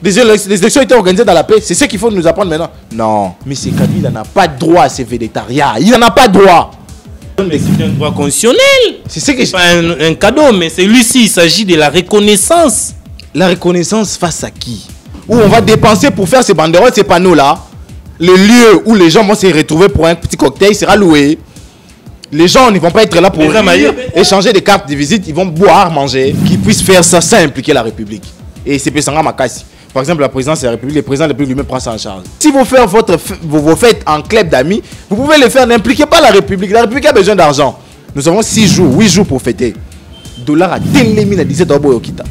Les élections étaient organisées dans la paix. C'est ce qu'il faut nous apprendre maintenant. Non, M. Kabila n'a pas de droit à ce végétariat. Il n'en a pas de droit. C'est un droit constitutionnel. C'est ce que c'est pas un cadeau, mais celui-ci, il s'agit de la reconnaissance. La reconnaissance face à qui? Où on va dépenser pour faire ces banderoles, ces panneaux-là. Le lieu où les gens vont se retrouver pour un petit cocktail sera loué. Les gens ne vont pas être là pour échanger des cartes de visite. Ils vont boire, manger. Qu'ils puissent faire ça sans impliquer la République. Et c'est Pessanga Makassi. Par exemple, la présidence de la République, le président de la République lui-même prend ça en charge. Si vous faites vos fêtes en club d'amis, vous pouvez le faire, n'impliquez pas la République. La République a besoin d'argent. Nous avons 6 jours, 8 jours pour fêter. Dollar à 17 Okita.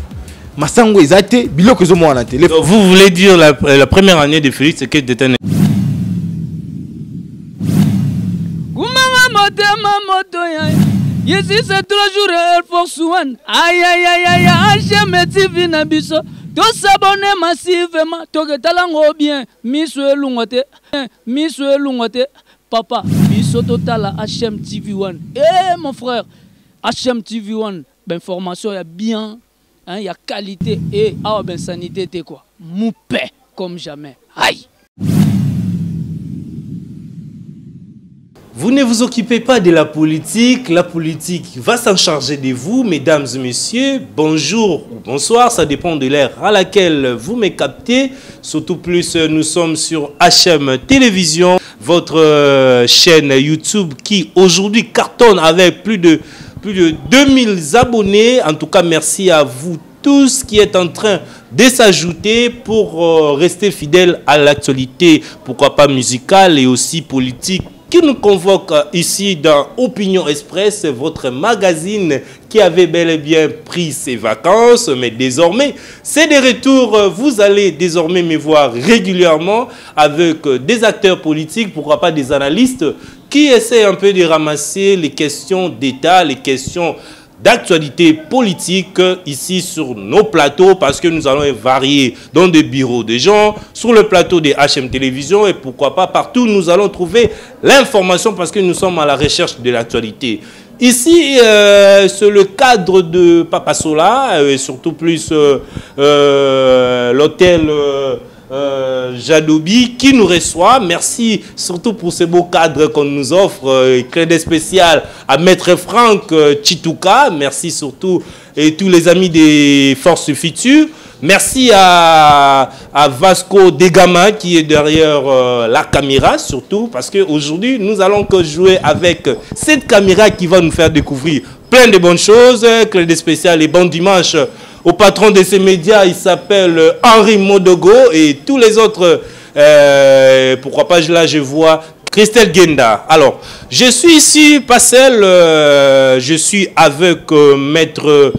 Masango Ezate, Biloko Zomo en télé. Vous voulez dire la première année de Félix c'est que détenait. Ici c'est 3 jours Air Force One. Aïe aïe aïe aïe, j'aime TV na biso. To s'abonner massivement, to que talango bien. Miss Lungote, papa. Biso total HM TV One. Eh mon frère, HM TV One, ben formation y a bien, hein, y a qualité et ah ben sanité t'es quoi. Moupé comme jamais. Aïe. Vous ne vous occupez pas de la politique va s'en charger de vous, mesdames et messieurs. Bonjour ou bonsoir, ça dépend de l'heure à laquelle vous me captez. Surtout plus, nous sommes sur HM Télévision, votre chaîne YouTube qui aujourd'hui cartonne avec plus de 2000 abonnés. En tout cas, merci à vous tous qui êtes en train de s'ajouter pour rester fidèles à l'actualité, pourquoi pas musicale et aussi politique, qui nous convoque ici dans Opinion Express, votre magazine qui avait bel et bien pris ses vacances, mais désormais, c'est des retours. Vous allez désormais me voir régulièrement avec des acteurs politiques, pourquoi pas des analystes, qui essaient un peu de ramasser les questions d'État, les questions d'actualité politique ici sur nos plateaux, parce que nous allons varier dans des bureaux des gens, sur le plateau des HM Télévision et pourquoi pas partout nous allons trouver l'information parce que nous sommes à la recherche de l'actualité. Ici, c'est le cadre de Papa Sola et surtout plus l'hôtel Jadoubi qui nous reçoit. Merci surtout pour ce beau cadre qu'on nous offre. Crédit spécial à Maître Franck Chitouka. Merci surtout et tous les amis des Forces Futures. Merci à Vasco Degama qui est derrière la caméra surtout parce qu'aujourd'hui nous allons que jouer avec cette caméra qui va nous faire découvrir plein de bonnes choses. Crédit spécial et bon dimanche au patron de ces médias, il s'appelle Henri Modogo et tous les autres, pourquoi pas là je vois Christelle Genda. Alors, je suis ici, pas seul, je suis avec Maître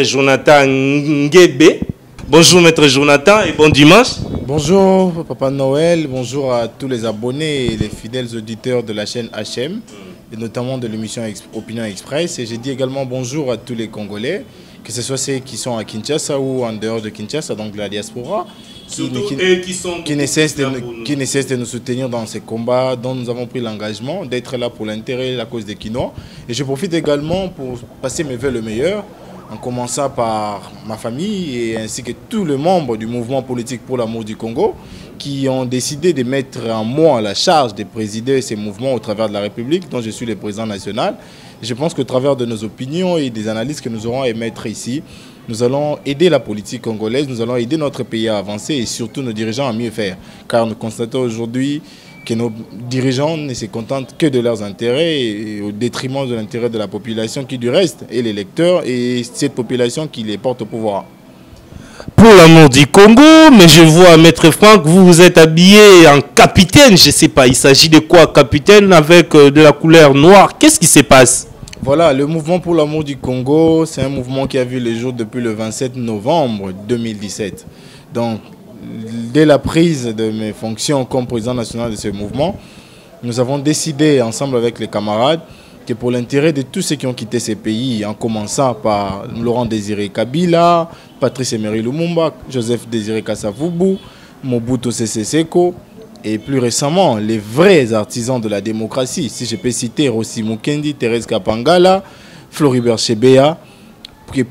Jonathan Ngebe. Bonjour Maître Jonathan et bon dimanche. Bonjour Papa Noël, bonjour à tous les abonnés et les fidèles auditeurs de la chaîne HM et notamment de l'émission Opinion Express. Et j'ai dit également bonjour à tous les Congolais, que ce soit ceux qui sont à Kinshasa ou en dehors de Kinshasa, donc la diaspora, qui ne cessent de nous soutenir dans ces combats dont nous avons pris l'engagement d'être là pour l'intérêt et la cause des Kinois. Et je profite également pour passer mes vœux le meilleur, en commençant par ma famille et ainsi que tous les membres du mouvement politique pour l'amour du Congo qui ont décidé de mettre en moi la charge de présider ces mouvements au travers de la République dont je suis le président national. Et je pense qu'au travers de nos opinions et des analyses que nous aurons à émettre ici, nous allons aider la politique congolaise, nous allons aider notre pays à avancer et surtout nos dirigeants à mieux faire. Car nous constatons aujourd'hui que nos dirigeants ne se contentent que de leurs intérêts et au détriment de l'intérêt de la population qui du reste est l'électeur et cette population qui les porte au pouvoir. Pour l'amour du Congo, mais je vois Maître Franck, vous êtes habillé en capitaine, je ne sais pas, il s'agit de quoi capitaine avec de la couleur noire, qu'est-ce qui se passe? Voilà, le mouvement pour l'amour du Congo, c'est un mouvement qui a vu le jour depuis le 27 novembre 2017. Donc, dès la prise de mes fonctions comme président national de ce mouvement, nous avons décidé ensemble avec les camarades que pour l'intérêt de tous ceux qui ont quitté ces pays, en commençant par Laurent Désiré Kabila, Patrice Emery Lumumba, Joseph Désiré Kassavubu, Mobutu Sese Seko, et plus récemment, les vrais artisans de la démocratie, si je peux citer Rossi Mukendi, Thérèse Kapangala, Floribert Chebeya,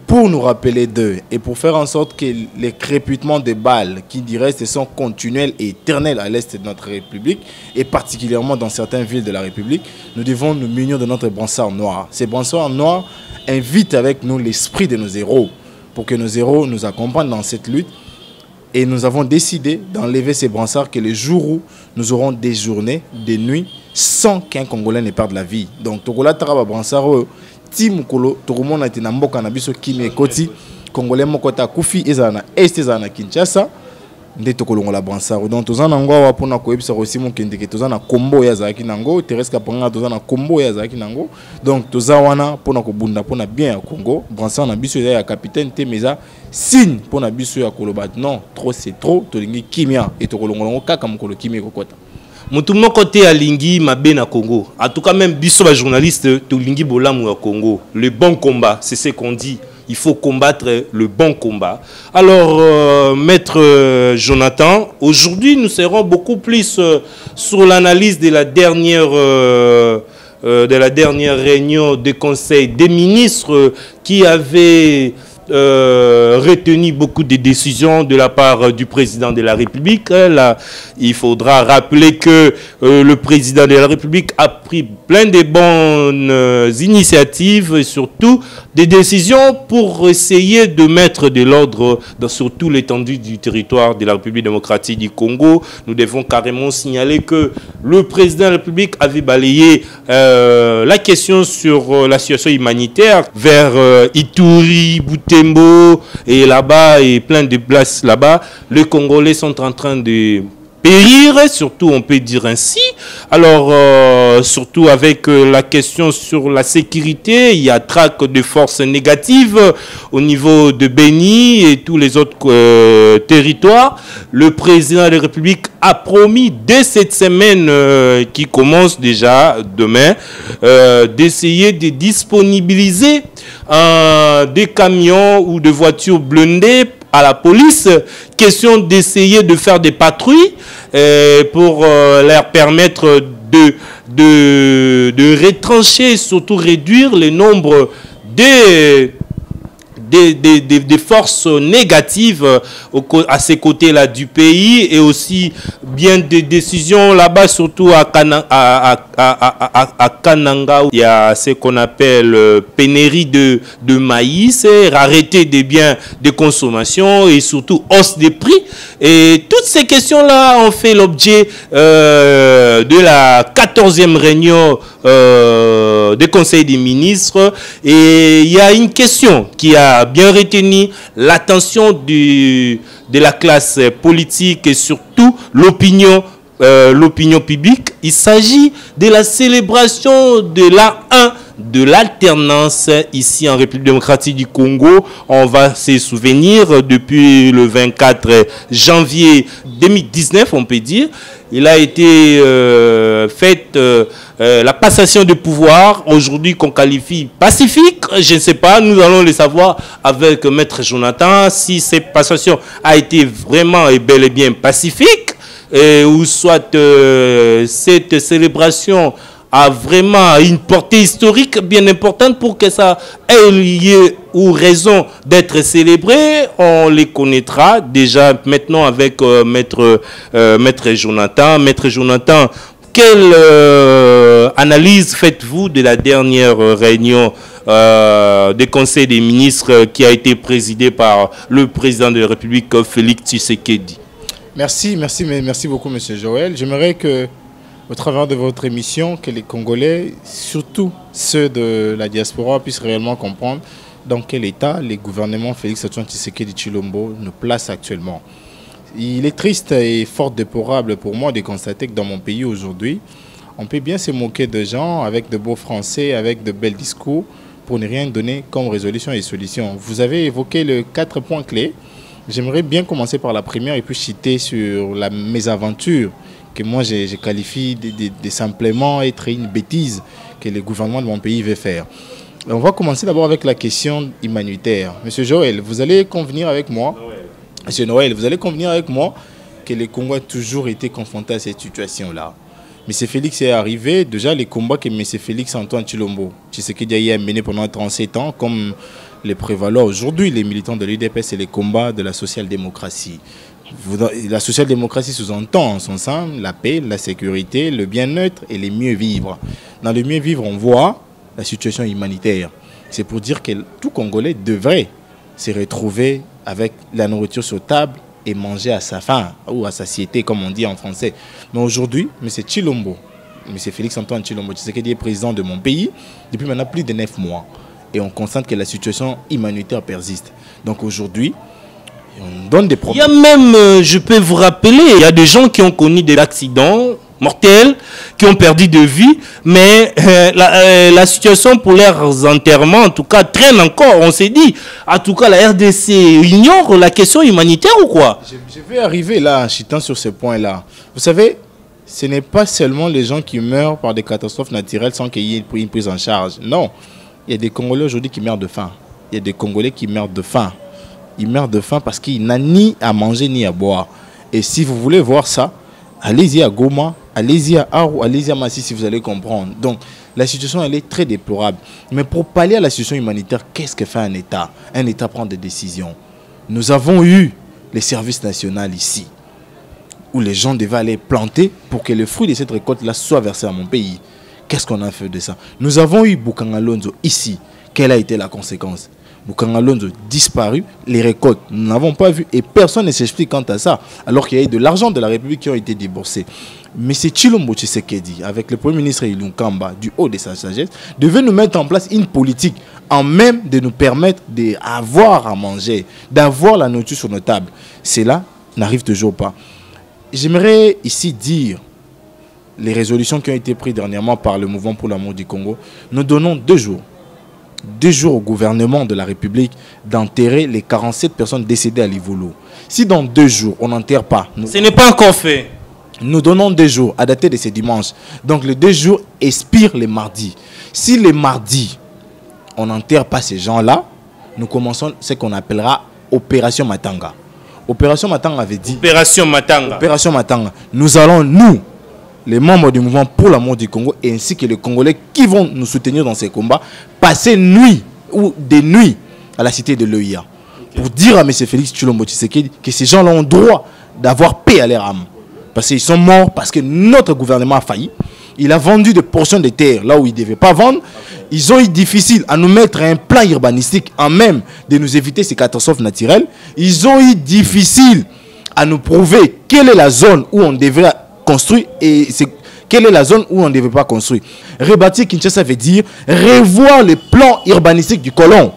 pour nous rappeler d'eux et pour faire en sorte que les crépitements de balles qui restent sont continuels et éternels à l'est de notre République et particulièrement dans certaines villes de la République, nous devons nous munir de notre brassard noir. Ces brassards noirs invitent avec nous l'esprit de nos héros pour que nos héros nous accompagnent dans cette lutte. Et nous avons décidé d'enlever ces brassards que le jour où nous aurons des journées, des nuits, sans qu'un Congolais ne perde la vie. Donc, Togola Taraba brassard, Timukolo, Togomona Tinamboka Nabiso Kimi Koti, Congolais Mokota Koufi, Ezana, Estezana Kinshasa, Nde Tokolongola brassard. Donc, Tozana Ngwa Pona Koebisa Rosimo Kendeke, Tozana Kombo Yazaki Nango, Tereska Panga, Tozana Kombo Yazaki Nango. Donc, Tozawana Pona Kobunda, Pona bien à Congo, brassard Nabiso ya capitaine Temeza. Signe pour Nabiso ya Kolobat, non, trop c'est trop, Tolingi Kimia et Tokolongolongo Kaka Mokolo Kimi Kokota. Mutu moko te alingi mabe na Congo. En tout cas même biso ba journaliste tolingi bolamu ya Congo. Le bon combat, c'est ce qu'on dit. Il faut combattre le bon combat. Alors, Maître Jonathan, aujourd'hui nous serons beaucoup plus sur l'analyse de la dernière réunion du Conseil des ministres qui avait retenu beaucoup de décisions de la part du président de la République. Là, il faudra rappeler que le président de la République a pris plein de bonnes initiatives et surtout des décisions pour essayer de mettre de l'ordre sur toute l'étendue du territoire de la République démocratique du Congo. Nous devons carrément signaler que le président de la République avait balayé la question sur la situation humanitaire vers Ituri, Butembo et là-bas et plein de places là-bas. Les Congolais sont en train de périr, surtout on peut dire ainsi. Alors, surtout avec la question sur la sécurité, il y a traque de forces négatives au niveau de Beni et tous les autres territoires. Le président de la République a promis dès cette semaine qui commence déjà demain d'essayer de disponibiliser des camions ou des voitures blindées à la police, question d'essayer de faire des patrouilles pour leur permettre de retrancher et surtout réduire le nombre des forces négatives à ces côtés-là du pays et aussi bien des décisions là-bas, surtout à Kananga, où il y a ce qu'on appelle pénurie de maïs, rareté des biens de consommation et surtout hausse des prix. Et toutes ces questions-là ont fait l'objet de la 14e réunion des conseils des ministres. Et il y a une question qui a bien retenu l'attention de la classe politique et surtout l'opinion publique. Il s'agit de la célébration de l'an 1 de l'alternance ici en République démocratique du Congo. On va se souvenir depuis le 24 janvier 2019, on peut dire. Il a été fait la passation de pouvoir, aujourd'hui qu'on qualifie pacifique. Je ne sais pas, nous allons le savoir avec Maître Jonathan, si cette passation a été vraiment et bel et bien pacifique, ou soit cette célébration a vraiment une portée historique bien importante pour que ça ait lieu ou raison d'être célébré. On les connaîtra déjà maintenant avec Maître Jonathan. Maître Jonathan, quelle analyse faites-vous de la dernière réunion des conseils des ministres qui a été présidée par le président de la République, Félix Tshisekedi? Merci beaucoup, M. Joël. J'aimerais que, au travers de votre émission, que les Congolais, surtout ceux de la diaspora, puissent réellement comprendre dans quel état les gouvernements Félix Antoine Tshisekedi Tshilombo nous placent actuellement. Il est triste et fort déplorable pour moi de constater que dans mon pays aujourd'hui, on peut bien se moquer de gens avec de beaux français, avec de bels discours, pour ne rien donner comme résolution et solution. Vous avez évoqué les 4 points clés. J'aimerais bien commencer par la première et puis citer sur la mésaventure que moi je qualifie de simplement être une bêtise que le gouvernement de mon pays veut faire. On va commencer d'abord avec la question humanitaire. Monsieur Joël, vous allez convenir avec moi, Monsieur Noël, vous allez convenir avec moi que le Congo a toujours été confronté à cette situation-là. M. Félix est arrivé, déjà les combats que M. Félix Antoine Tshilombo Tshisekedi a mené pendant 37 ans, comme les prévaloir aujourd'hui, les militants de l'UDPS, c'est les combats de la social-démocratie. La social-démocratie sous-entend en son sein la paix, la sécurité, le bien-être et les mieux vivre. Dans le mieux vivre, on voit la situation humanitaire. C'est pour dire que tout Congolais devrait se retrouver avec la nourriture sur table et manger à sa faim ou à satiété, comme on dit en français. Mais aujourd'hui, M. Tshilombo, M. Félix-Antoine Tshilombo, Tshisekedi est président de mon pays depuis maintenant plus de 9 mois. Et on constate que la situation humanitaire persiste. Donc aujourd'hui, on donne des problèmes. Il y a même, je peux vous rappeler, il y a des gens qui ont connu des accidents mortels, qui ont perdu de vie, mais la situation pour leurs enterrements, en tout cas, traîne encore. On s'est dit, en tout cas, la RDC ignore la question humanitaire ou quoi? Je vais arriver là, en chitant sur ce point-là. Vous savez, ce n'est pas seulement les gens qui meurent par des catastrophes naturelles sans qu'il y ait une prise en charge. Non, il y a des Congolais aujourd'hui qui meurent de faim. Il y a des Congolais qui meurent de faim. Ils meurent de faim parce qu'ils n'ont ni à manger ni à boire. Et si vous voulez voir ça, allez-y à Goma, allez-y à Aru, allez-y à Massi si vous allez comprendre. Donc, la situation, elle est très déplorable. Mais pour pallier à la situation humanitaire, qu'est-ce que fait un État? Un État prend des décisions. Nous avons eu les services nationaux ici, où les gens devaient aller planter pour que le fruit de cette récolte-là soit versé à mon pays. Qu'est-ce qu'on a fait de ça? Nous avons eu Bukanga Lonzo ici. Quelle a été la conséquence? Bukanga Lonzo disparu, les récoltes, nous n'avons pas vu et personne ne s'explique quant à ça, alors qu'il y a eu de l'argent de la République qui ont été déboursés. Mais c'est Tshilombo Tshisekedi, avec le Premier ministre Ilunga Kamba, du haut de sa sagesse, devait nous mettre en place une politique en même de nous permettre d'avoir à manger, d'avoir la nourriture sur nos tables. Cela n'arrive toujours pas. J'aimerais ici dire les résolutions qui ont été prises dernièrement par le mouvement pour l'amour du Congo. Nous donnons 2 jours. 2 jours au gouvernement de la République d'enterrer les 47 personnes décédées à Livolo. Si dans 2 jours, on n'enterre pas... Ce n'est pas encore fait. Nous donnons 2 jours à dater de ce dimanche. Donc les 2 jours expirent les mardis. Si les mardis, on n'enterre pas ces gens-là, nous commençons ce qu'on appellera Opération Matanga. Opération Matanga avait dit... Opération Matanga. Opération Matanga. Nous allons, nous, les membres du mouvement pour l'amour du Congo, ainsi que les Congolais qui vont nous soutenir dans ces combats, passer nuit ou des nuits à la cité de l'OIA. Okay. Pour dire à M. Félix Tshilombo Tshisekedi que ces gens-là ont droit d'avoir paix à leur âme. Parce qu'ils sont morts, parce que notre gouvernement a failli. Il a vendu des portions de terre là où il ne devait pas vendre. Ils ont eu difficile à nous mettre un plan urbanistique en même de nous éviter ces catastrophes naturelles. Ils ont eu difficile à nous prouver quelle est la zone où on devrait construire et quelle est la zone où on ne devait pas construire. Rebâtir Kinshasa veut dire revoir le plan urbanistique du colon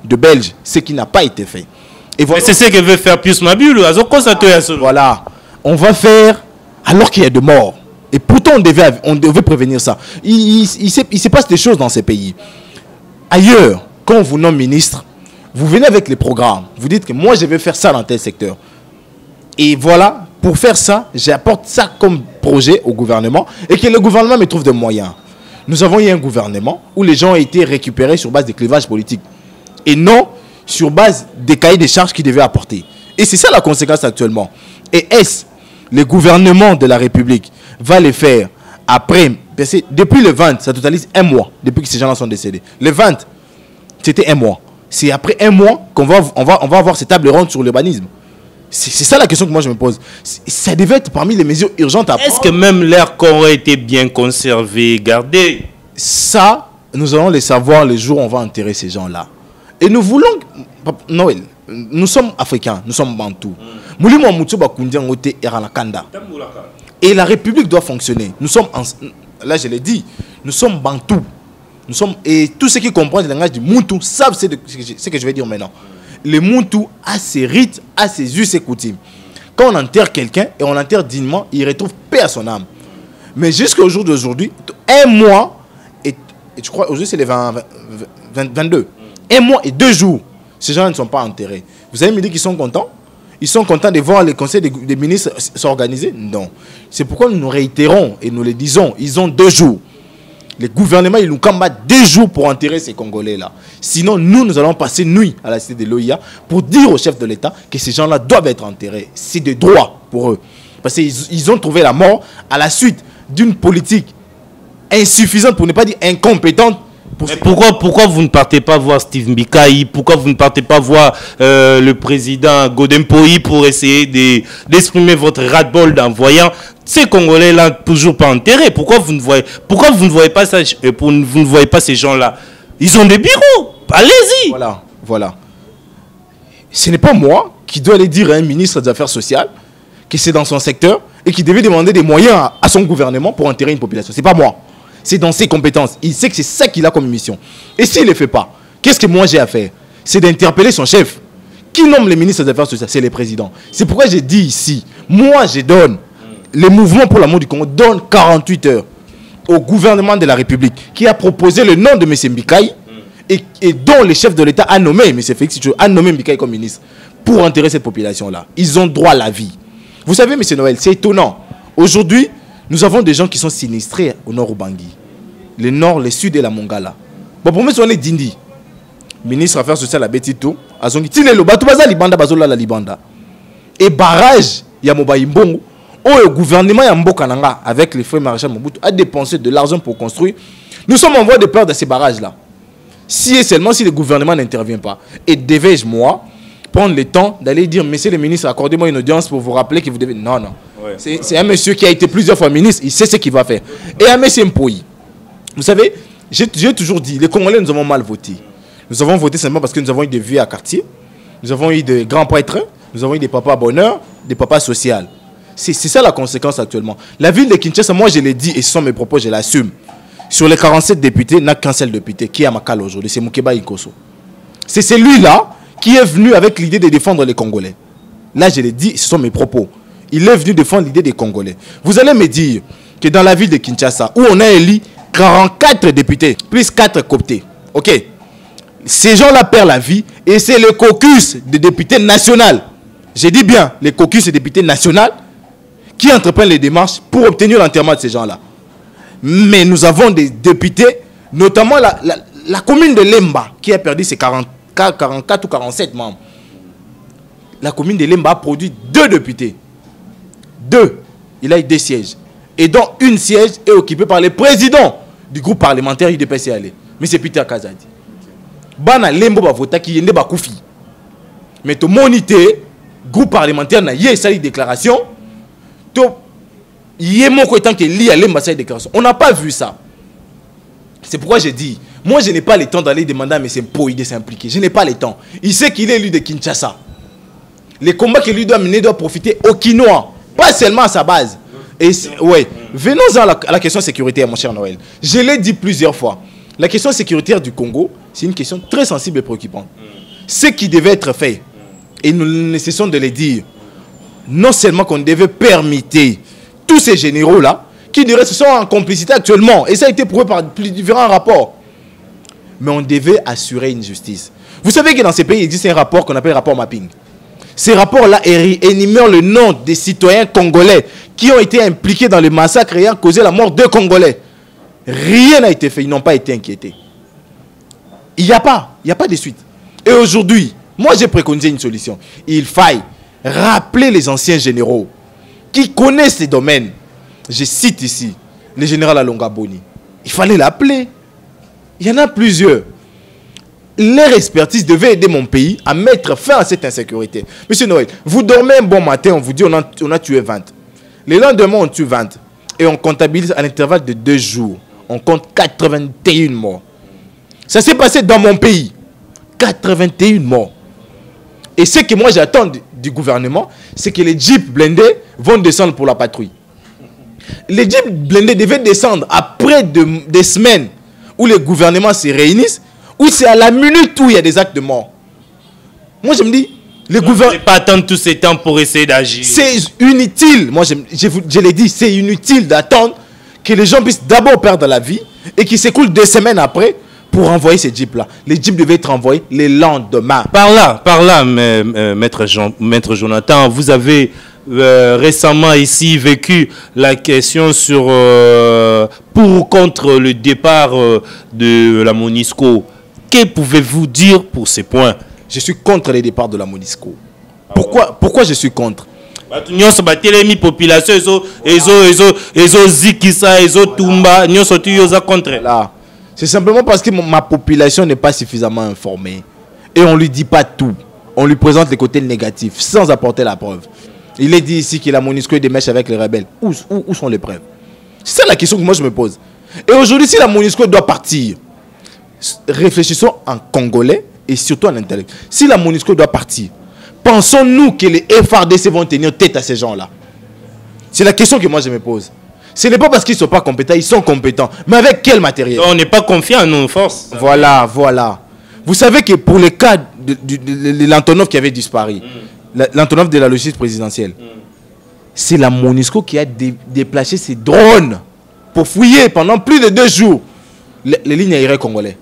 de Belge, ce qui n'a pas été fait. Et voilà. C'est ce que veut faire Pius Mabulu. Voilà, on va faire alors qu'il y a de morts. Et pourtant on devait prévenir ça. Il se passe des choses dans ces pays. Ailleurs, quand on vous nomme ministre, vous venez avec les programmes. Vous dites que moi je vais faire ça dans tel secteur. Et voilà, pour faire ça, j'apporte ça comme projet au gouvernement et que le gouvernement me trouve des moyens. Nous avons eu un gouvernement où les gens ont été récupérés sur base des clivages politiques et non sur base des cahiers des charges qu'ils devaient apporter. Et c'est ça la conséquence actuellement. Et est-ce le gouvernement de la République va le faire après, parce que depuis le 20, ça totalise 1 mois depuis que ces gens-là sont décédés. Le 20, c'était 1 mois. C'est après 1 mois qu'on va avoir ces tables rondes sur l'urbanisme. C'est ça la question que moi je me pose. Ça devait être parmi les mesures urgentes à prendre. Est-ce que même l'air corps a été bien conservé, gardé? Ça, nous allons le savoir le jour où on va enterrer ces gens-là. Et nous voulons... Noël, nous sommes africains, nous sommes bantous. Et la République doit fonctionner. Nous sommes... Là, je l'ai dit, nous sommes bantous. Et tous ceux qui comprennent le langage du Muntu savent ce que je vais dire maintenant. Le Muntu a ses rites, a ses us et coutumes. Quand on enterre quelqu'un et on l'enterre dignement, il retrouve paix à son âme. Mais jusqu'au jour d'aujourd'hui, 1 mois, et je crois aujourd'hui c'est le 22, 1 mois et 2 jours, ces gens ne sont pas enterrés. Vous allez me dire qu'ils sont contents? Ils sont contents de voir les conseils des ministres s'organiser? Non. C'est pourquoi nous nous réitérons et nous le disons, ils ont 2 jours. Le gouvernement, il nous combat 2 jours pour enterrer ces Congolais-là. Sinon, nous allons passer nuit à la cité de l'OIA pour dire au chef de l'État que ces gens-là doivent être enterrés. C'est de droit pour eux. Parce qu'ils ont trouvé la mort à la suite d'une politique insuffisante, pour ne pas dire incompétente, Pourquoi vous ne partez pas voir Steve Mbikaï? Pourquoi vous ne partez pas voir le président Godempoï pour essayer d'exprimer votre ras-le-bol en voyant ces Congolais-là toujours pas enterrés? Pourquoi vous ne voyez pas ça, vous ne voyez pas ces gens-là? Ils ont des bureaux. Allez-y. Voilà. Ce n'est pas moi qui dois aller dire à un ministre des Affaires sociales que c'est dans son secteur et qui devait demander des moyens à son gouvernement pour enterrer une population. C'est pas moi. C'est dans ses compétences. Il sait que c'est ça qu'il a comme mission. Et s'il ne le fait pas, qu'est-ce que moi j'ai à faire? C'est d'interpeller son chef. Qui nomme les ministres des Affaires sociales? C'est les présidents. C'est pourquoi j'ai dit ici, moi je donne, le mouvement pour l'amour du Congo donne 48 heures au gouvernement de la République qui a proposé le nom de M. Mbikaï et dont le chef de l'État a nommé, M. Félix Tshisekedi, a nommé Mbikaï comme ministre pour enterrer cette population-là. Ils ont droit à la vie. Vous savez, M. Noël, c'est étonnant. Aujourd'hui, nous avons des gens qui sont sinistrés au nord Ubangi. Le nord, le sud et la Mongala. Bon, pour moi, on est Dindi. Ministre des Affaires sociales à Betito. Azongi. Tine lo batu baza libanda bazola la libanda. Et barrage, ya Mobaye Mbongo. Le gouvernement ya Mboka Nanga, avec les frères maréchal Mobutu, a dépensé de l'argent pour construire. Nous sommes en voie de perdre ces barrages-là. Si et seulement si le gouvernement n'intervient pas. Et devais-je, moi, prendre le temps d'aller dire, monsieur le ministre, accordez-moi une audience pour vous rappeler que vous devez... Non. Ouais. C'est un monsieur qui a été plusieurs fois ministre, il sait ce qu'il va faire. Et un monsieur Mpoyi. Vous savez, j'ai toujours dit, les Congolais, nous avons mal voté. Nous avons voté simplement parce que nous avons eu des vieux à quartier, nous avons eu des grands prêtres, nous avons eu des papas bonheur, des papas sociaux. C'est ça la conséquence actuellement. La ville de Kinshasa, moi je l'ai dit, et ce sont mes propos, je l'assume. Sur les 47 députés, il n'y a qu'un seul député qui est à Makala aujourd'hui, c'est Moukeba Inkosso. C'est celui-là qui est venu avec l'idée de défendre les Congolais. Là, je l'ai dit, ce sont mes propos. Il est venu défendre l'idée des Congolais. Vous allez me dire que dans la ville de Kinshasa, où on a élu 44 députés, plus 4 cooptés, ok, ces gens-là perdent la vie, et c'est le caucus des députés nationaux. J'ai dit bien, les caucus des députés nationaux qui entreprennent les démarches pour obtenir l'enterrement de ces gens-là. Mais nous avons des députés, notamment la commune de Lemba, qui a perdu ses 44 ou 47 membres. La commune de Lemba a produit 2 députés. 2. Il a eu 2 sièges. Et dont une siège est occupée par le président du groupe parlementaire UDPS. Mais c'est Peter Kazadi. Bana Lembo va voter qui yende ba koufi. Mais to monité groupe parlementaire na yé sa déclaration. To yé mon ko tant que li a Lemba sa déclaration. On n'a pas vu ça. C'est pourquoi j'ai dit, moi je n'ai pas le temps d'aller demander à M. Mpoyi de s'impliquer. Je n'ai pas le temps. Il sait qu'il est élu de Kinshasa. Les combats que lui doit mener doivent profiter aux Kinois, pas seulement à sa base. Et ouais, venons-en à la question sécuritaire, mon cher Noël. Je l'ai dit plusieurs fois. La question sécuritaire du Congo, c'est une question très sensible et préoccupante. Ce qui devait être fait, et nous ne cessons de le dire, non seulement qu'on devait permettre tous ces généraux-là, qui sont en complicité actuellement, et ça a été prouvé par différents rapports, mais on devait assurer une justice. Vous savez que dans ces pays, il existe un rapport qu'on appelle rapport mapping. Ces rapports-là énumèrent le nom des citoyens congolais qui ont été impliqués dans le massacre ayant causé la mort de Congolais. Rien n'a été fait, ils n'ont pas été inquiétés. Il n'y a pas de suite. Et aujourd'hui, moi j'ai préconisé une solution. Il faille rappeler les anciens généraux qui connaissent ces domaines. Je cite ici le général Alonga Boni. Il fallait l'appeler. Il y en a plusieurs. Leur expertise devait aider mon pays à mettre fin à cette insécurité. Monsieur Noël, vous dormez un bon matin, on vous dit on a tué 20. Le lendemain, on tue 20. Et on comptabilise à l'intervalle de 2 jours. On compte 81 morts. Ça s'est passé dans mon pays. 81 morts. Et ce que moi j'attends du gouvernement, c'est que les jeeps blindés vont descendre pour la patrouille. Les jeeps blindés devaient descendre après des semaines où les gouvernements se réunissent, où c'est à la minute où il y a des actes de mort. Moi je me dis, le gouvernement... Ne pas attendre tous ces temps pour essayer d'agir. C'est inutile. Moi je l'ai dit, c'est inutile d'attendre que les gens puissent d'abord perdre la vie et qu'ils s'écoulent 2 semaines après pour envoyer ces jeeps-là. Les jeeps devaient être envoyés le lendemain. Par là, maître Jonathan, vous avez récemment ici vécu la question sur pour ou contre le départ de la MONUSCO. Que pouvez-vous dire pour ces points? Je suis contre le départ de la MONUSCO. Pourquoi je suis contre? Population, C'est simplement parce que ma population n'est pas suffisamment informée. Et on ne lui dit pas tout. On lui présente les côtés négatifs sans apporter la preuve. Il est dit ici que la MONUSCO est des mèches avec les rebelles. Où sont les preuves? C'est ça la question que moi je me pose. Et aujourd'hui, si la MONUSCO doit partir, réfléchissons en congolais et surtout en intellect. Si la MONUSCO doit partir, pensons-nous que les FARDC vont tenir tête à ces gens-là? C'est la question que moi je me pose. Ce n'est pas parce qu'ils ne sont pas compétents, ils sont compétents. Mais avec quel matériel? On n'est pas confiant en nos forces. Voilà, voilà. Vous savez que pour le cas de l'Antonov qui avait disparu, l'Antonov de la logistique présidentielle, c'est la MONUSCO qui a déplacé ses drones pour fouiller pendant plus de 2 jours les lignes aériennes congolaises.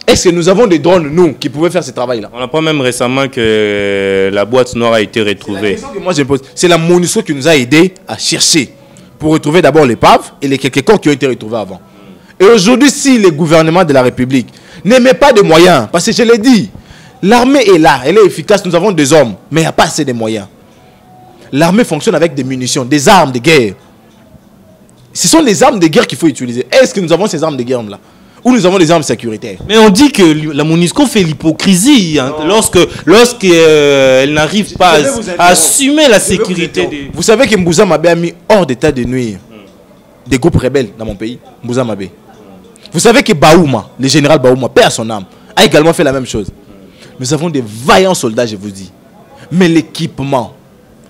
Est-ce que nous avons des drones, nous, qui pouvaient faire ce travail-là? On apprend même récemment que la boîte noire a été retrouvée. C'est la question que moi je me pose. C'est la MONUSCO qui nous a aidés à chercher pour retrouver d'abord l'épave et les quelques corps qui ont été retrouvés avant. Et aujourd'hui, si le gouvernement de la République n'émet pas de moyens, parce que je l'ai dit, l'armée est là, elle est efficace, nous avons des hommes, mais il n'y a pas assez de moyens. L'armée fonctionne avec des munitions, des armes de guerre. Ce sont les armes de guerre qu'il faut utiliser. Est-ce que nous avons ces armes de guerre-là? Ou nous avons des armes sécuritaires? Mais on dit que la MONUSCO fait l'hypocrisie hein, lorsqu'elle n'arrive pas à assumer la sécurité. Vous savez que Mbouza Mabé a mis hors d'état de nuire des groupes rebelles dans mon pays. Mbouza Mabé. Vous savez que Baouma, le général Baouma, paix à son âme, a également fait la même chose. Nous avons des vaillants soldats, je vous dis. Mais l'équipement,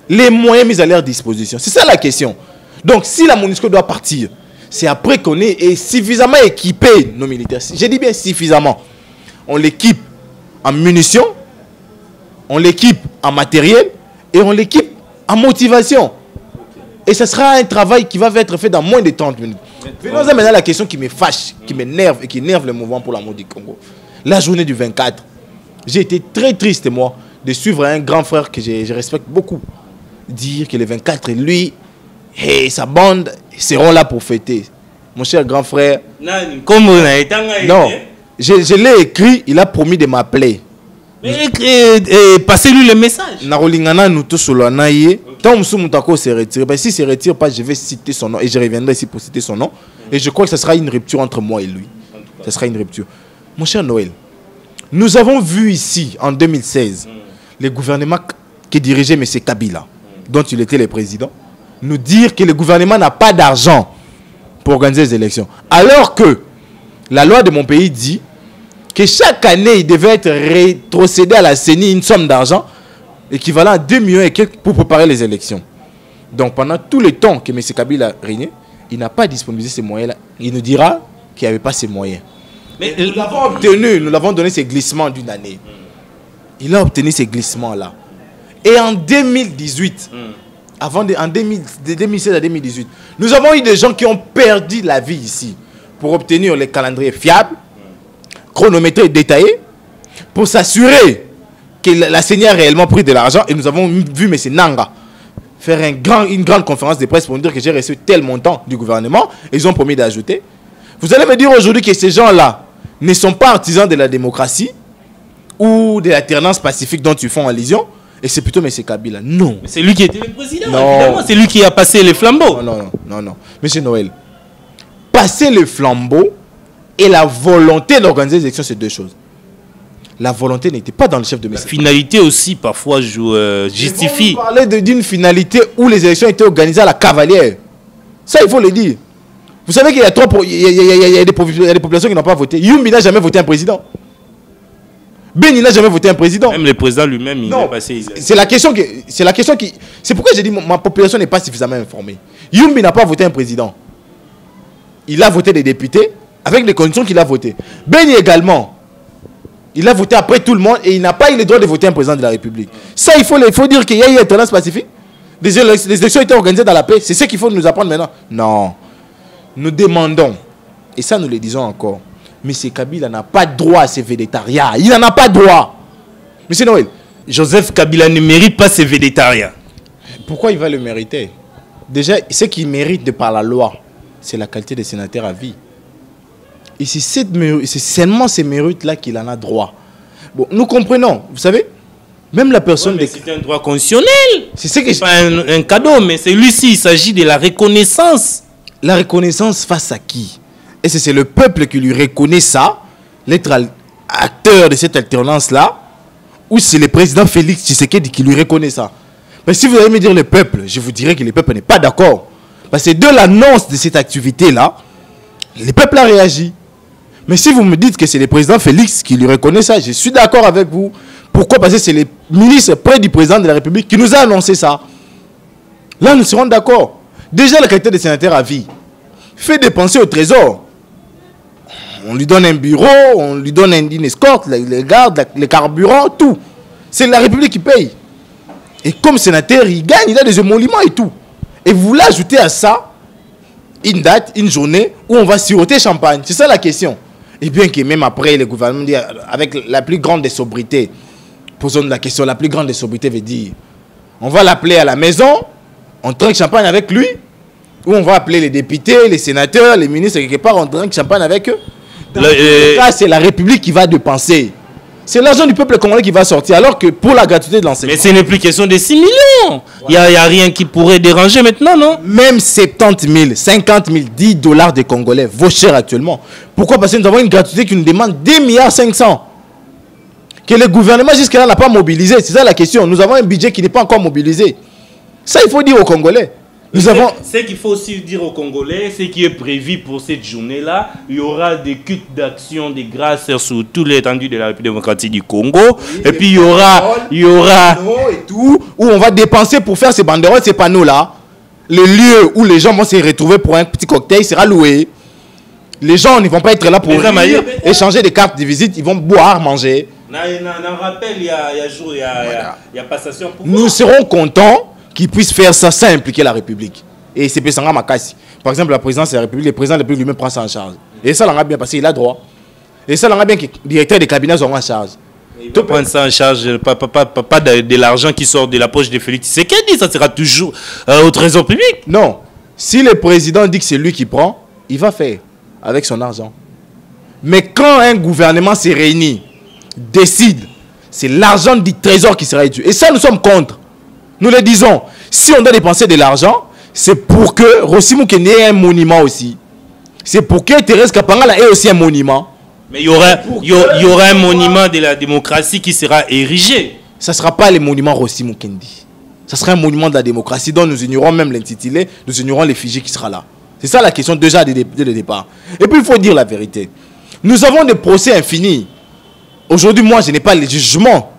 les moyens mis à leur disposition, c'est ça la question. Donc si la MONUSCO doit partir, c'est après qu'on ait suffisamment équipé nos militaires. J'ai dit bien suffisamment. On l'équipe en munitions, on l'équipe en matériel et on l'équipe en motivation. Et ce sera un travail qui va être fait dans moins de 30 minutes. Venons maintenant à la question qui me fâche, qui m'énerve et qui énerve le mouvement pour l'amour du Congo. La journée du 24, j'ai été très triste, moi, de suivre un grand frère que je respecte beaucoup. Dire que le 24, lui et sa bande seront là pour fêter. Mon cher grand frère. Non, je l'ai écrit, il a promis de m'appeler. Passez-lui le message. Narolingana nous tous solanaye. Tant que Moutako se retire, si se retire pas, je vais citer son nom et je reviendrai ici pour citer son nom. Et je crois que ce sera une rupture entre moi et lui. Ce sera une rupture. Mon cher Noël, nous avons vu ici en 2016 le gouvernement qui dirigeait M. Kabila, dont il était le président, nous dire que le gouvernement n'a pas d'argent pour organiser les élections. Alors que la loi de mon pays dit que chaque année, il devait être rétrocédé à la CENI une somme d'argent équivalent à 2 millions et quelques pour préparer les élections. Donc pendant tout le temps que M. Kabila a régné, il n'a pas disponibilisé ces moyens-là. Il nous dira qu'il n'y avait pas ces moyens. Mais nous l'avons obtenu, nous l'avons donné ces glissements d'une année. Il a obtenu ces glissements-là. Et en 2018, en 2016 à 2018, nous avons eu des gens qui ont perdu la vie ici pour obtenir les calendriers fiables, chronométrés détaillés, pour s'assurer que la CENI a réellement pris de l'argent. Et nous avons vu M. Nanga faire une grande conférence de presse pour nous dire que j'ai reçu tel montant du gouvernement. Et ils ont promis d'ajouter. Vous allez me dire aujourd'hui que ces gens-là ne sont pas artisans de la démocratie ou de l'alternance pacifique dont ils font allusion. Et c'est plutôt M. Kabila. Non. C'est lui qui était le président, évidemment. C'est lui qui a passé les flambeaux. Non. Monsieur Noël, passer les flambeaux et la volonté d'organiser les élections, c'est deux choses. La volonté n'était pas dans le chef de M. La finalité aussi, parfois, justifie. On parlait d'une finalité où les élections étaient organisées à la cavalière. Ça, il faut le dire. Vous savez qu'il y a des populations qui n'ont pas voté. Yumbi n'a jamais voté un président. Beni n'a jamais voté un président. Même le président lui-même, il est passé. C'est la question qui. C'est pourquoi j'ai dit ma population n'est pas suffisamment informée. Yumbi n'a pas voté un président. Il a voté des députés avec les conditions qu'il a voté. Beni également. Il a voté après tout le monde et il n'a pas eu le droit de voter un président de la République. Ça, il faut dire qu'il y a eu une tendance pacifique. Les élections étaient organisées dans la paix. C'est ce qu'il faut nous apprendre maintenant. Non. Nous demandons, et ça nous le disons encore, M. Kabila n'a pas droit à ces végétariats. Il n'en a pas droit. M. Noël. Joseph Kabila ne mérite pas ces végétariats. Pourquoi il va le mériter? Déjà, ce qu'il mérite de par la loi, c'est la qualité de sénateur à vie. Et c'est seulement ces mérites-là qu'il en a droit. Bon, nous comprenons, vous savez, même la personne... Ouais, c'est un droit constitutionnel. C'est ce que pas un cadeau, mais celui-ci, il s'agit de la reconnaissance. La reconnaissance face à qui? est-ce que c'est le peuple qui lui reconnaît ça, l'être acteur de cette alternance-là, ou c'est le président Félix Tshisekedi qui lui reconnaît ça? Mais si vous allez me dire le peuple, je vous dirais que le peuple n'est pas d'accord. Parce que de l'annonce de cette activité-là, le peuple a réagi. Mais si vous me dites que c'est le président Félix qui lui reconnaît ça, je suis d'accord avec vous. Pourquoi? Parce que c'est le ministre près du président de la République qui nous a annoncé ça. Là, nous serons d'accord. Déjà, la qualité de sénateur à vie fait dépenser au trésor. On lui donne un bureau, on lui donne une escorte, les gardes, les carburants, tout. C'est la République qui paye. Et comme sénateur, il gagne, il a des émoluments et tout. Et vous voulez ajouter à ça une date, une journée où on va siroter champagne. C'est ça la question. Et bien que même après, le gouvernement dit avec la plus grande des sobriétés, posons la question, la plus grande des sobriétés veut dire, on va l'appeler à la maison, on trinque champagne avec lui, ou on va appeler les députés, les sénateurs, les ministres, quelque part, on trinque champagne avec eux. Là, c'est la République qui va dépenser. C'est l'argent du peuple congolais qui va sortir, alors que pour la gratuité de l'enseignement... Mais ce n'est plus question de 6 millions. Il n'y a rien qui pourrait déranger maintenant, non? Même 70 000, 50 000, 10 dollars des Congolais vaut cher actuellement. Pourquoi? Parce que nous avons une gratuité qui nous demande 2,5 milliards. Que le gouvernement jusqu'à-là n'a pas mobilisé. C'est ça la question. Nous avons un budget qui n'est pas encore mobilisé. Ça, il faut dire aux Congolais. Ce qu'il faut aussi dire aux Congolais, c'est qui est prévu pour cette journée-là. Il y aura des cultes d'action, des grâces sur toute l'étendue de la République démocratique du Congo. Oui, et puis il y aura et tout, où on va dépenser pour faire ces banderoles, ces panneaux-là. Le lieu où les gens vont se retrouver pour un petit cocktail sera loué. Les gens ne vont pas être là pour échanger des cartes de visite. Ils vont boire, manger. Dans rappel, il y a passation pour nous serons contents qu'ils puissent faire ça sans impliquer la République. Et c'est Pessanga Makassi. Par exemple, la présidence de la République, le président de la République lui-même prend ça en charge. Et ça l'en a bien passé, il a droit. Et ça l'en a bien que les directeurs des cabinets sont en charge. Il va prendre ça en charge, pas de l'argent qui sort de la poche de Félix Tshisekedi, ça sera toujours au trésor public. Non. Si le président dit que c'est lui qui prend, il va faire avec son argent. Mais quand un gouvernement se réunit, décide, c'est l'argent du trésor qui sera utilisé. Et ça, nous sommes contre. Nous le disons, si on doit dépenser de l'argent, c'est pour que Rossi Mukende ait un monument aussi. C'est pour que Thérèse Kapangala ait aussi un monument. Mais il y aura un monument de la démocratie qui sera érigé. Ça ne sera pas le monument Rossi Mukende. Ça sera un monument de la démocratie dont nous ignorons même l'intitulé, nous ignorons l'effigie qui sera là. C'est ça la question déjà dès le départ. Et puis il faut dire la vérité. Nous avons des procès infinis. Aujourd'hui, moi, je n'ai pas le jugement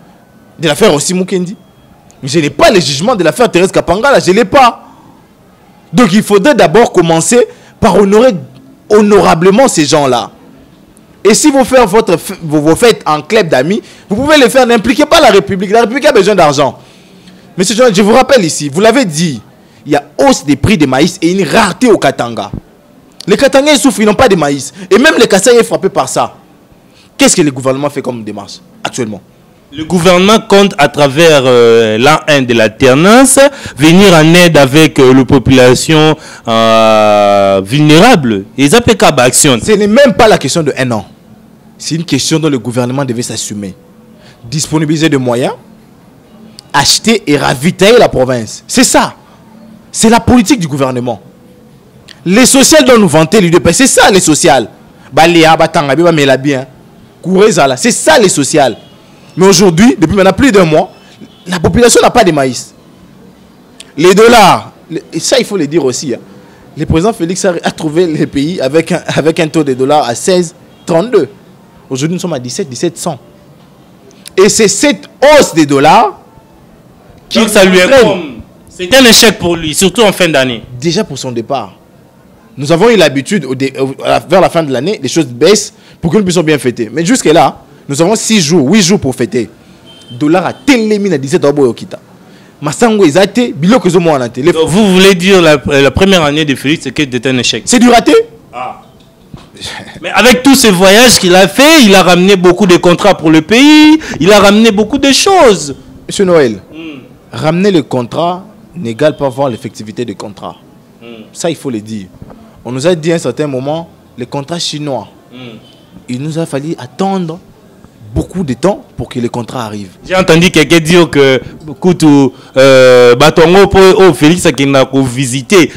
de l'affaire Rossi Mukende. Je n'ai pas le jugement de l'affaire Thérèse Kapangala, je ne l'ai pas. Donc il faudrait d'abord commencer par honorer honorablement ces gens-là. Et si vous faites vos fêtes en club d'amis, vous pouvez les faire, n'impliquez pas la République. La République a besoin d'argent. Monsieur John, je vous rappelle ici, vous l'avez dit, il y a hausse des prix de maïs et une rareté au Katanga. Les Katangais souffrent, ils n'ont pas de maïs. Et même le Kassai est frappé par ça. Qu'est-ce que le gouvernement fait comme démarche actuellement? Le gouvernement compte, à travers l'an 1 de l'alternance, venir en aide avec les populations vulnérables. Et ça peut qu'à action. Ce n'est même pas la question de 1 an. C'est une question dont le gouvernement devait s'assumer. Disponibiliser des moyens, acheter et ravitailler la province. C'est ça. C'est la politique du gouvernement. Les sociales dont nous vanter l'UDP, c'est ça les sociales. C'est ça les sociales. Mais aujourd'hui, depuis maintenant plus d'1 mois, la population n'a pas de maïs. Les dollars, et ça il faut le dire aussi, hein, le président Félix a trouvé les pays avec un taux de dollars à 16,32. Aujourd'hui nous sommes à 17,100. Et c'est cette hausse des dollars qui ça lui c'est un échec pour lui, surtout en fin d'année. Déjà pour son départ. Nous avons eu l'habitude, vers la fin de l'année, les choses baissent pour que nous puissions bien fêter. Mais jusque-là, nous avons 6 jours, 8 jours pour fêter. Dollar a téléminé à 17 euros. Vous voulez dire la première année de Félix, c'était un échec? C'est du raté. Ah. Mais avec tous ces voyages qu'il a fait, il a ramené beaucoup de contrats pour le pays, il a ramené beaucoup de choses. Monsieur Noël, ramener le contrat n'égale pas voir l'effectivité des contrats. Ça, il faut le dire. On nous a dit à un certain moment, les contrats chinois, il nous a fallu attendre beaucoup de temps pour que les contrats arrivent. J'ai entendu quelqu'un dire que Koutou Batongo pour Félix qui n'a visité,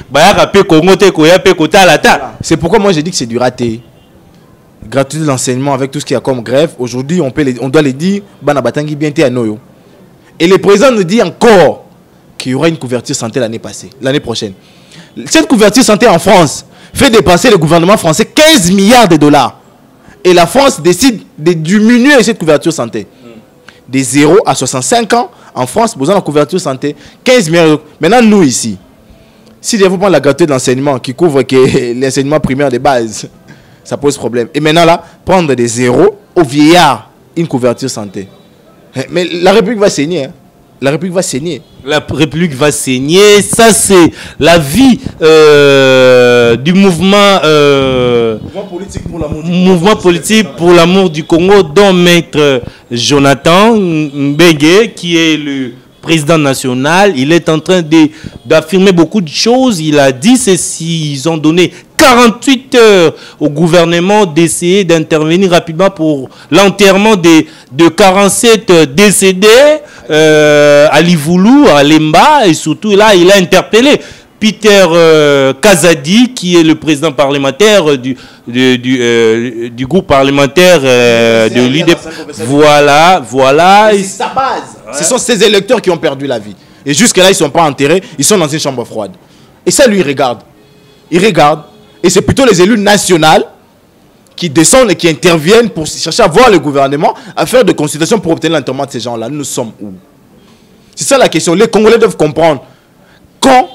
c'est pourquoi moi j'ai dit que c'est du raté. Gratuité de l'enseignement avec tout ce qu'il y a comme grève. Aujourd'hui, on doit les dire, Banabatangi bien à Noyo. Et le président nous dit encore qu'il y aura une couverture santé l'année prochaine. Cette couverture santé en France fait dépasser le gouvernement français 15 milliards de dollars. Et la France décide de diminuer cette couverture santé. De 0 à 65 ans, en France, besoin de couverture santé, 15 milliards. Maintenant, nous ici, si il faut prendre la gratuité de l'enseignement qui couvre l'enseignement primaire de base, ça pose problème. Et maintenant, là, prendre des 0 aux vieillards, une couverture santé. Mais la République va saigner. Hein. La République va saigner. La République va saigner. Ça, c'est la vie du mouvement politique pour l'amour du Congo, dont Maître Jonathan Mbenge, qui est le président national. Il est en train d'affirmer beaucoup de choses. Il a dit ceci. Ils ont donné 48 heures au gouvernement d'essayer d'intervenir rapidement pour l'enterrement de 47 décédés à Livoulou, à Lemba, et surtout là, il a interpellé Peter Kazadi, qui est le président parlementaire du groupe parlementaire de l'UDP. Voilà. C'est sa base. Ouais. Ce sont ces électeurs qui ont perdu la vie. Et jusque-là, ils ne sont pas enterrés, ils sont dans une chambre froide. Et ça, lui, il regarde. Il regarde. Et c'est plutôt les élus nationaux qui descendent et qui interviennent pour chercher à voir le gouvernement, à faire des consultations pour obtenir l'enterrement de ces gens-là. Nous sommes où? C'est ça la question. Les Congolais doivent comprendre quand,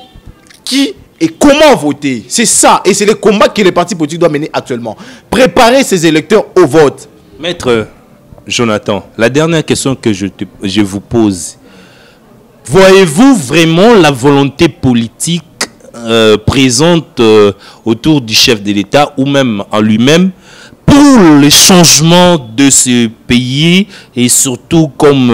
qui et comment voter. C'est ça. Et c'est le combat que les partis politiques doivent mener actuellement. Préparer ces électeurs au vote. Maître Jonathan, la dernière question que je vous pose. Voyez-vous vraiment la volonté politique présente autour du chef de l'État ou même en lui-même pour le changement de ce pays, et surtout comme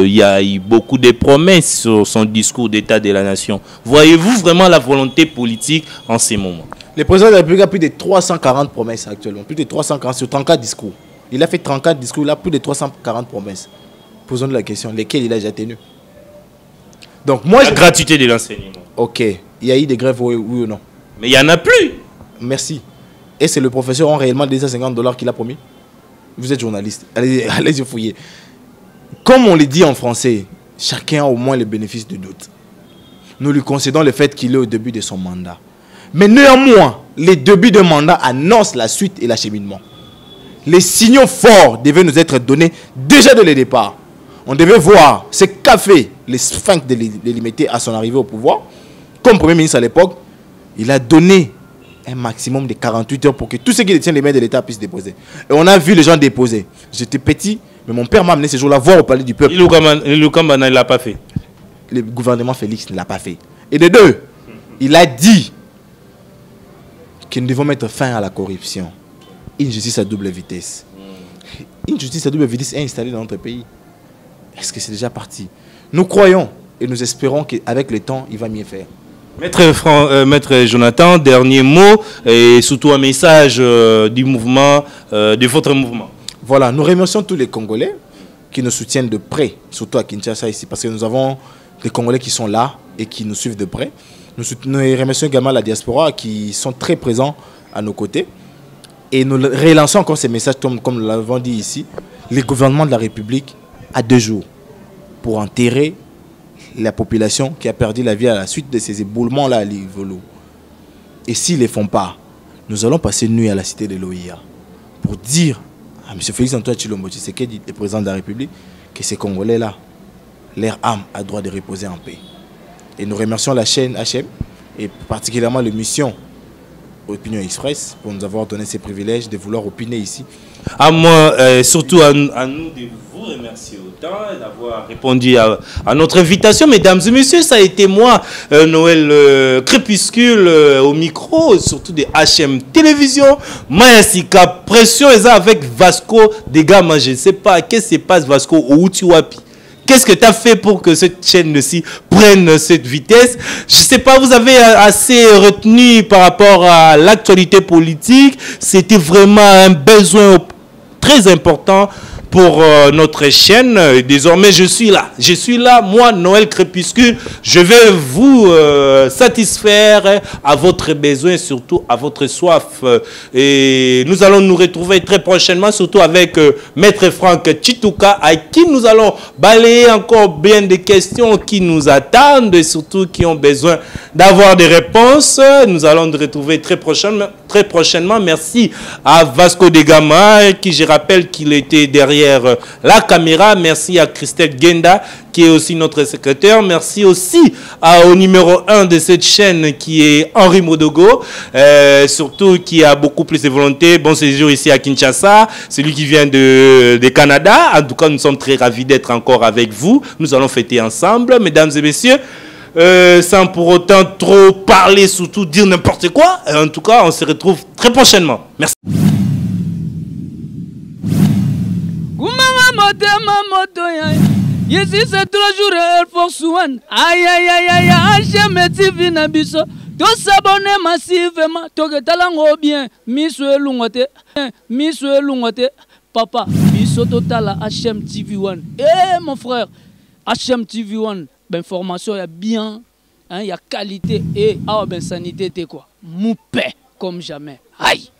il y a eu beaucoup de promesses sur son discours d'état de la nation? Voyez-vous vraiment la volonté politique en ces moments? Le président de la République a plus de 340 promesses actuellement, plus de 340 sur 34 discours. Il a fait 34 discours, il a plus de 340 promesses. Posons-nous la question, lesquelles il a déjà tenu? Donc moi, la gratuité de l'enseignement. Ok. Il y a eu des grèves, oui ou non? Mais il n'y en a plus. Merci. Et c'est le professeur ont réellement les $50 qu'il a promis? Vous êtes journaliste. Allez-y fouiller. Comme on le dit en français, chacun a au moins le bénéfice du doute. Nous lui concédons le fait qu'il est au début de son mandat. Mais néanmoins, les débuts de mandat annoncent la suite et l'acheminement. Les signaux forts devaient nous être donnés déjà dès le départ. On devait voir ce qu'a fait les sphinx de l'illimité à son arrivée au pouvoir. Comme Premier ministre à l'époque, il a donné un maximum de 48 heures pour que tous ceux qui détiennent les mains de l'État puissent déposer. Et on a vu les gens déposer. J'étais petit, mais mon père m'a amené ce jour-là voir au palais du peuple. Il l'a pas fait. Le gouvernement Félix ne l'a pas fait. Et de deux, il a dit que nous devons mettre fin à la corruption. Une justice à double vitesse. Une justice à double vitesse est installée dans notre pays. Est-ce que c'est déjà parti? Nous croyons et nous espérons qu'avec le temps, il va mieux faire. Maître Jonathan, dernier mot et surtout un message du mouvement, de votre mouvement. Voilà, nous remercions tous les Congolais qui nous soutiennent de près, surtout à Kinshasa ici, parce que nous avons des Congolais qui sont là et qui nous suivent de près. Nous remercions également la diaspora qui sont très présents à nos côtés. Et nous relançons encore ces messages comme nous l'avons dit ici. Le gouvernement de la République a 2 jours pour enterrer la population qui a perdu la vie à la suite de ces éboulements-là à Livoulou. Et s'ils ne les font pas, nous allons passer une nuit à la cité de l'OIA pour dire à M. Félix Antoine Tshilombo Tshisekedi, le président de la République, que ces Congolais-là, leur âme a droit de reposer en paix. Et nous remercions la chaîne HM et particulièrement l'émission Opinion Express pour nous avoir donné ces privilèges de vouloir opiner ici. À moi, surtout à nous de vous remercier autant d'avoir répondu à notre invitation. Mesdames et messieurs, ça a été moi, Noël Crépuscule, au micro, surtout de HM Télévision. Mayasika, pression et ça avec Vasco des Gama. Je ne sais pas, qu'est-ce qui se passe Vasco ou Utiwapi? Qu'est-ce que tu as fait pour que cette chaîne-ci prenne cette vitesse? Je ne sais pas, vous avez assez retenu par rapport à l'actualité politique. C'était vraiment un besoin très important pour notre chaîne. Désormais, je suis là, moi, Noël Crépuscule. Je vais vous satisfaire à votre besoin, surtout à votre soif. Et nous allons nous retrouver très prochainement, surtout avec Maître Franck Chituka, à qui nous allons balayer encore bien des questions qui nous attendent et surtout qui ont besoin d'avoir des réponses. Nous allons nous retrouver très prochainement. Merci à Vasco de Gama, qui je rappelle qu'il était derrière la caméra. Merci à Christelle Genda, qui est aussi notre secrétaire. Merci aussi au numéro 1 de cette chaîne, qui est Henri Modogo, surtout qui a beaucoup plus de volonté. Bon séjour ici à Kinshasa, celui qui vient de Canada. En tout cas, nous sommes très ravis d'être encore avec vous. Nous allons fêter ensemble, mesdames et messieurs. Sans pour autant trop parler, surtout dire n'importe quoi. En tout cas, on se retrouve très prochainement. Merci. Ici c'est toujours Air Force One. Aïe aïe aïe aïe, HM TV na biso. To s'abonner massivement, to que talango bien. Miss Lungote, papa. Biso total HM TV One. Eh mon frère, HM TV One. Ben formation il y a bien, il y a qualité et ben sanité t'es quoi. Moupé comme jamais. Aïe.